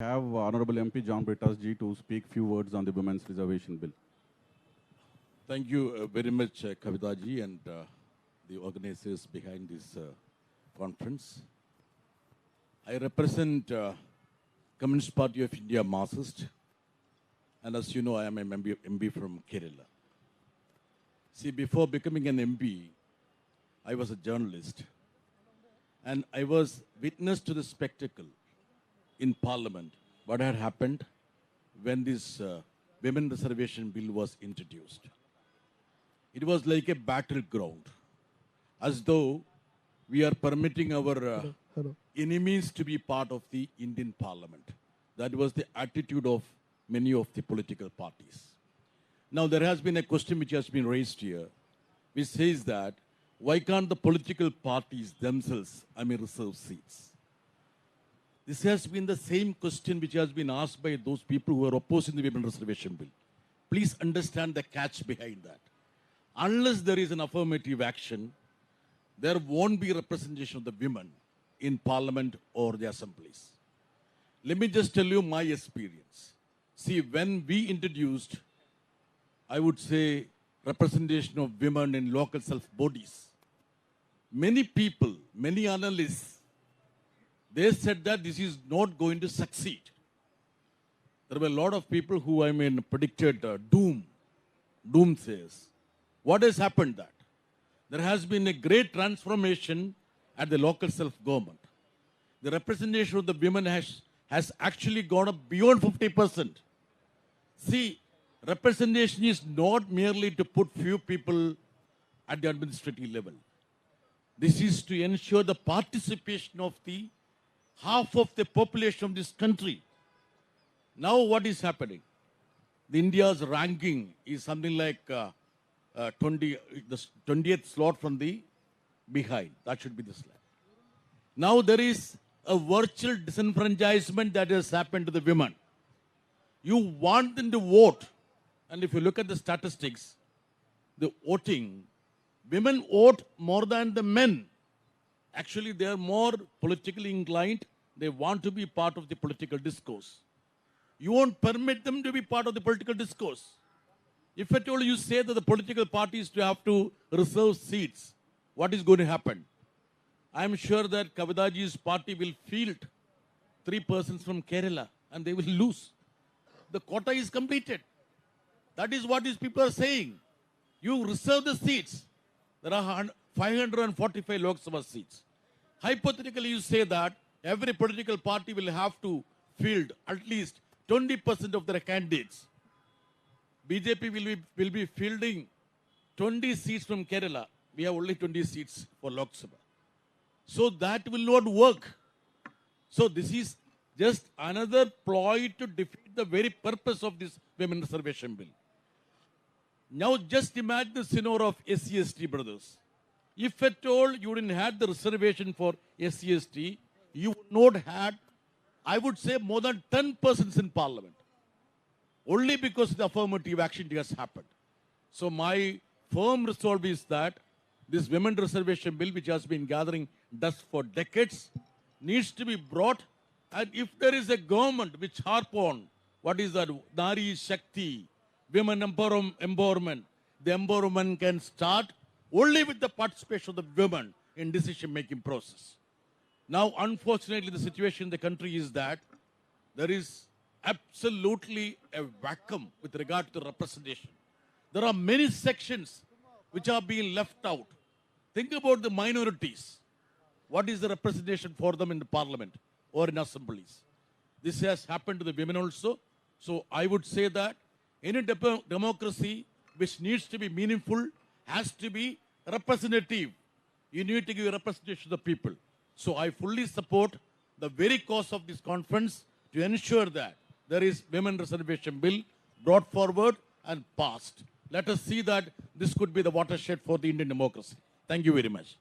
Have Honorable MP John Brittas ji to speak few words on the Women's Reservation Bill. Thank you very much, Kavita ji, and the organizers behind this conference. I represent Communist Party of India, Marxist, and as you know, I am an MP from Kerala. See, before becoming an MP, I was a journalist, and I was witness to the spectacle in Parliament, what had happened when this Women Reservation Bill was introduced. It was like a battleground, as though we are permitting our enemies to be part of the Indian Parliament. That was the attitude of many of the political parties. Now, there has been a question which has been raised here, which says that, why can't the political parties themselves, reserve seats? This has been the same question which has been asked by those people who are opposing the Women Reservation Bill. Please understand the catch behind that. Unless there is an affirmative action, there won't be representation of the women in Parliament or the assemblies. Let me just tell you my experience. See, when we introduced, I would say, representation of women in local self-bodies, many people, many analysts, they said that this is not going to succeed. There were a lot of people who, predicted doomsayers. What has happened that? There has been a great transformation at the local self-government. The representation of the women has actually gone up beyond 50%. See, representation is not merely to put few people at the administrative level. This is to ensure the participation of the half of the population of this country. Now what is happening? The India's ranking is something like the 20th slot from the behind. That should be the slide. Now there is a virtual disenfranchisement that has happened to the women. You want them to vote. And if you look at the statistics, the voting, women vote more than the men. Actually, they are more politically inclined. They want to be part of the political discourse. You won't permit them to be part of the political discourse. If at all you say that the political parties have to reserve seats, what is going to happen? I am sure that Kavitaji's party will field 3 persons from Kerala and they will lose. The quota is completed. That is what these people are saying. You reserve the seats. There are 545 Lok Sabha seats. Hypothetically, you say that every political party will have to field at least 20% of their candidates. BJP will be fielding 20 seats from Kerala. We have only 20 seats for Lok Sabha. So that will not work. So this is just another ploy to defeat the very purpose of this Women Reservation Bill. Now just imagine the scenario of SC/ST brothers. If at all you didn't have the reservation for SC/ST, you would not have, I would say, more than 10 persons in Parliament. Only because the affirmative action has happened. So my firm resolve is that this Women Reservation Bill, which has been gathering dust for decades, needs to be brought. And if there is a government which harp on, what is that, Nari Shakti, women empowerment, the empowerment can start only with the participation of the women in decision-making process. Now, unfortunately, the situation in the country is that there is absolutely a vacuum with regard to the representation. There are many sections which are being left out. Think about the minorities. What is the representation for them in the parliament or in assemblies? This has happened to the women also. So I would say that any democracy which needs to be meaningful has to be representative. You need to give representation to the people. So I fully support the very cause of this conference to ensure that there is Women Reservation Bill brought forward and passed. Let us see that this could be the watershed for the Indian democracy. Thank you very much.